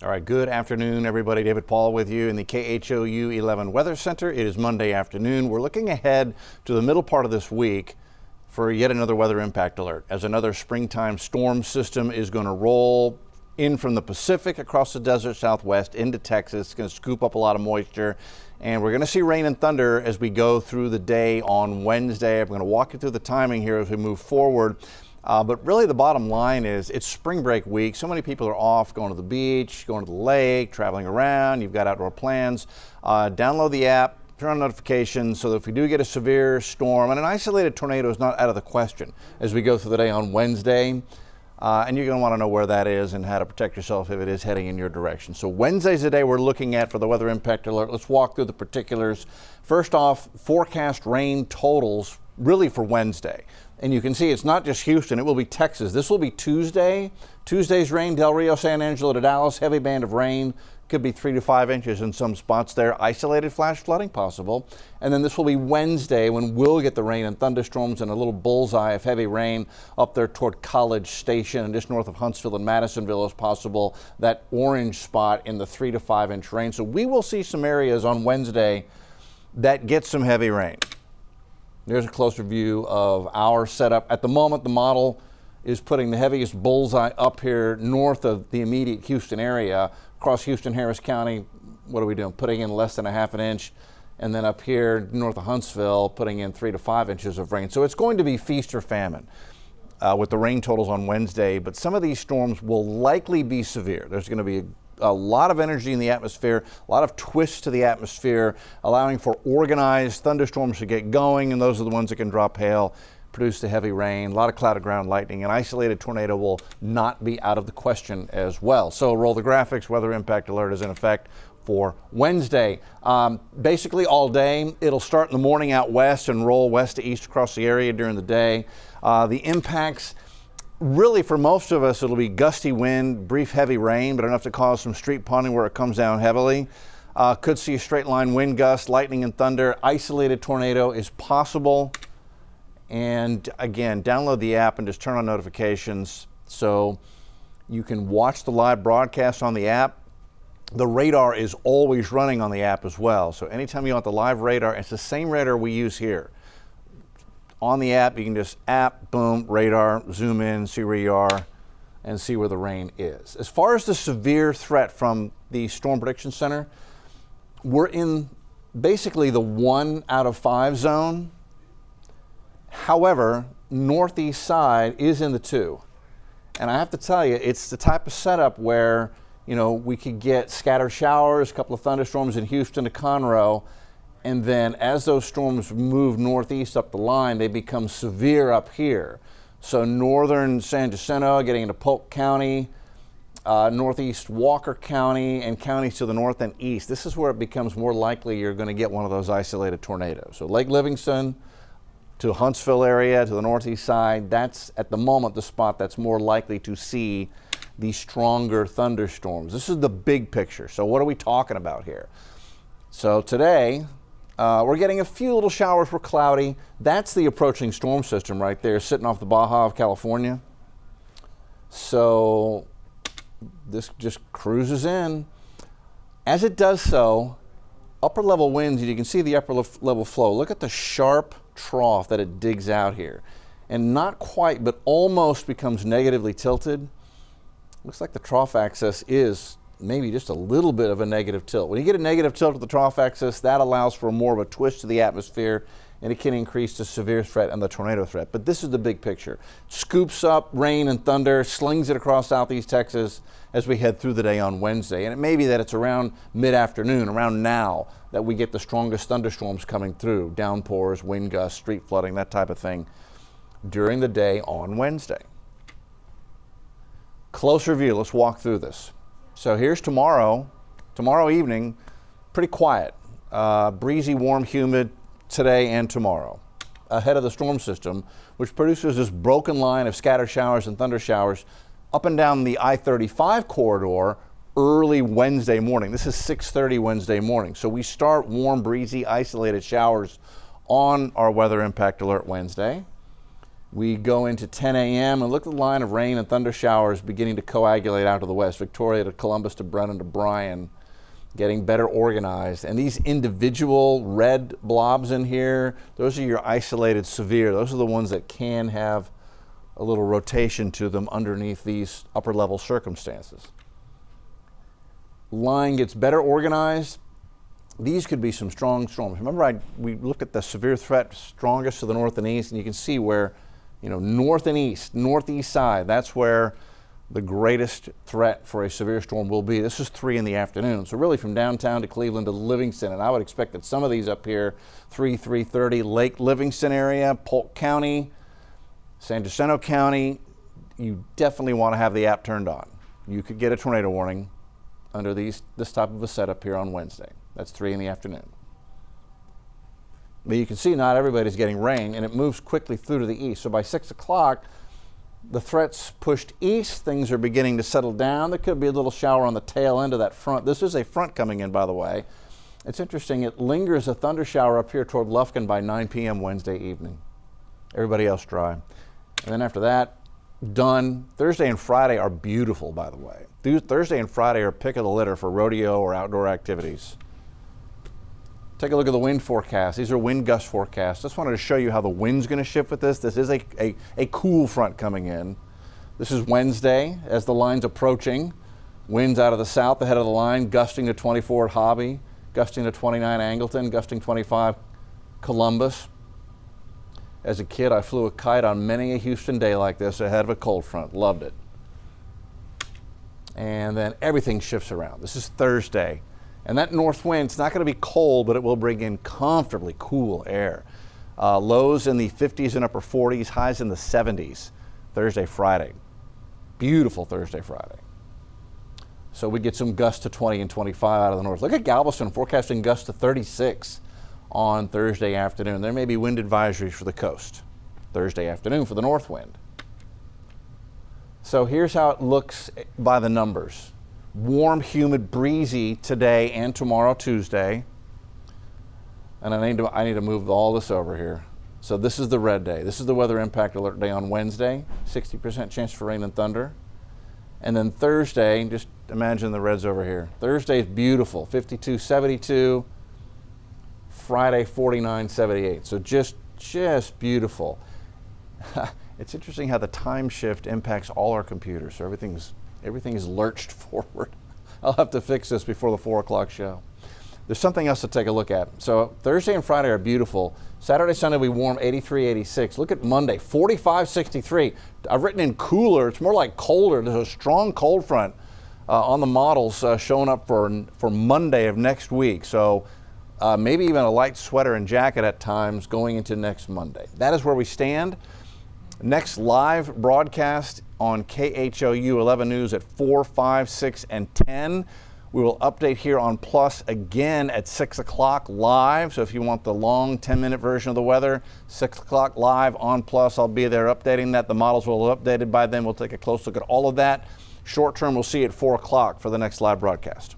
All right, good afternoon, everybody. David Paul with you in the KHOU 11 Weather Center. It is Monday afternoon. We're looking ahead to the middle part of this week for yet another weather impact alert, as another springtime storm system is going to roll in from the Pacific across the desert Southwest into Texas. It's going to scoop up a lot of moisture, and we're going to see rain and thunder as we go through the day on Wednesday. I'm going to walk you through the timing here as we move forward. But really the bottom line is it's spring break week. So many people are off, going to the beach, going to the lake, traveling around. You've got outdoor plans. Download the app, turn on notifications so that if we do get a severe storm, and an isolated tornado is not out of the question as we go through the day on Wednesday. And you're going to want to know where that is and how to protect yourself if it is heading in your direction. So Wednesday's the day we're looking at for the weather impact alert. Let's walk through the particulars. First off, forecast rain totals really for Wednesday. And you can see it's not just Houston, it will be Texas. This will be Tuesday. Tuesday's rain, Del Rio, San Angelo to Dallas, heavy band of rain. Could be 3 to 5 inches in some spots there. Isolated flash flooding possible. And then this will be Wednesday when we'll get the rain and thunderstorms and a little bullseye of heavy rain up there toward College Station and just north of Huntsville and Madisonville is possible. That orange spot in the 3 to 5 inch rain. So we will see some areas on Wednesday that get some heavy rain. There's a closer view of our setup. At the moment, the model is putting the heaviest bullseye up here north of the immediate Houston area. Across Houston, Harris County, what are we doing? Putting in less than a half an inch. And then up here north of Huntsville, putting in 3 to 5 inches of rain. So it's going to be feast or famine with the rain totals on Wednesday. But some of these storms will likely be severe. There's going to be a lot of energy in the atmosphere, a lot of twists to the atmosphere, allowing for organized thunderstorms to get going, and those are the ones that can drop hail, produce the heavy rain, a lot of cloud to ground lightning. An isolated tornado will not be out of the question as well. So roll the graphics. Weather impact alert is in effect for Wednesday. Basically all day. It'll start in the morning out west and roll west to east across the area during the day. The impacts, really, for most of us, it'll be gusty wind, brief heavy rain, but enough to cause some street ponding where it comes down heavily. Could see a straight line wind gust, lightning and thunder. Isolated tornado is possible. And again, download the app and just turn on notifications so you can watch the live broadcast on the app. The radar is always running on the app as well. So anytime you want the live radar, it's the same radar we use here. On the app, you can just boom, radar, zoom in, see where you are, and see where the rain is. As far as the severe threat from the Storm Prediction Center, we're in basically the 1 out of 5 zone. However, northeast side is in the 2. And I have to tell you, it's the type of setup where, we could get scattered showers, a couple of thunderstorms in Houston to Conroe. And then as those storms move northeast up the line, they become severe up here. So northern San Jacinto getting into Polk County, northeast Walker County, and counties to the north and east. This is where it becomes more likely you're going to get one of those isolated tornadoes. So Lake Livingston to Huntsville area, to the northeast side, that's at the moment the spot that's more likely to see the stronger thunderstorms. This is the big picture. So what are we talking about here? So today, we're getting a few little showers. We're cloudy. That's the approaching storm system right there, sitting off the Baja of California. So this just cruises in. As it does so, upper level winds, you can see the upper level flow. Look at the sharp trough that it digs out here. And not quite, but almost becomes negatively tilted. Looks like the trough axis is maybe just a little bit of a negative tilt. When you get a negative tilt at the trough axis, that allows for more of a twist to the atmosphere, and it can increase the severe threat and the tornado threat. But this is the big picture. Scoops up rain and thunder, slings it across southeast Texas as we head through the day on Wednesday. And it may be that it's around mid-afternoon, around now, that we get the strongest thunderstorms coming through, downpours, wind gusts, street flooding, that type of thing during the day on Wednesday. Closer view, let's walk through this. So here's tomorrow evening, pretty quiet, breezy, warm, humid today and tomorrow, ahead of the storm system, which produces this broken line of scattered showers and thunder showers up and down the I-35 corridor early Wednesday morning. This is 6:30 Wednesday morning. So we start warm, breezy, isolated showers on our weather impact alert Wednesday. We go into 10 a.m. and look at the line of rain and thunder showers beginning to coagulate out to the west. Victoria to Columbus to Brennan to Bryan, getting better organized. And these individual red blobs in here, those are your isolated severe. Those are the ones that can have a little rotation to them underneath these upper level circumstances. Line gets better organized. These could be some strong storms. Remember, we looked at the severe threat strongest to the north and east, and you can see where, north and east, northeast side, that's where the greatest threat for a severe storm will be. This is 3 in the afternoon. So really from downtown to Cleveland to Livingston, and I would expect that some of these up here, 3:30, Lake Livingston area, Polk County, San Jacinto County, you definitely want to have the app turned on. You could get a tornado warning under this type of a setup here on Wednesday. That's 3 in the afternoon. But you can see not everybody's getting rain, and it moves quickly through to the east. So by 6 o'clock, the threat's pushed east. Things are beginning to settle down. There could be a little shower on the tail end of that front. This is a front coming in, by the way. It's interesting. It lingers a thunder shower up here toward Lufkin by 9 p.m. Wednesday evening. Everybody else dry. And then after that, done. Thursday and Friday are beautiful, by the way. Thursday and Friday are pick of the litter for rodeo or outdoor activities. Take a look at the wind forecast. These are wind gust forecasts. Just wanted to show you how the wind's going to shift with this. This is a cool front coming in. This is Wednesday as the line's approaching. Winds out of the south ahead of the line, gusting to 24 at Hobby, gusting to 29 Angleton, gusting 25 Columbus. As a kid, I flew a kite on many a Houston day like this ahead of a cold front. Loved it. And then everything shifts around. This is Thursday. And that north wind, it's not going to be cold, but it will bring in comfortably cool air. Lows in the 50s and upper 40s, highs in the 70s, Thursday, Friday. Beautiful Thursday, Friday. So we get some gusts to 20 and 25 out of the north. Look at Galveston forecasting gusts to 36 on Thursday afternoon. There may be wind advisories for the coast Thursday afternoon for the north wind. So here's how it looks by the numbers. Warm, humid, breezy today and tomorrow, Tuesday. And I need to move all this over here. So this is the red day. This is the weather impact alert day on Wednesday. 60% chance for rain and thunder. And then Thursday, just imagine the reds over here. Thursday is beautiful, 52, 72. Friday, 49, 78. So just beautiful. It's interesting how the time shift impacts all our computers. So everything is lurched forward. I'll have to fix this before the 4 o'clock show. There's something else to take a look at. So Thursday and Friday are beautiful. Saturday, Sunday will be warm, 83, 86. Look at Monday, 45, 63. I've written in cooler. It's more like colder. There's a strong cold front on the models showing up for Monday of next week. So maybe even a light sweater and jacket at times going into next Monday. That is where we stand. Next live broadcast on KHOU 11 News at 4, 5, 6, and 10. We will update here on Plus again at 6 o'clock live. So if you want the long 10-minute version of the weather, 6 o'clock live on Plus, I'll be there updating that. The models will have updated by then. We'll take a close look at all of that. Short term, we'll see you at 4 o'clock for the next live broadcast.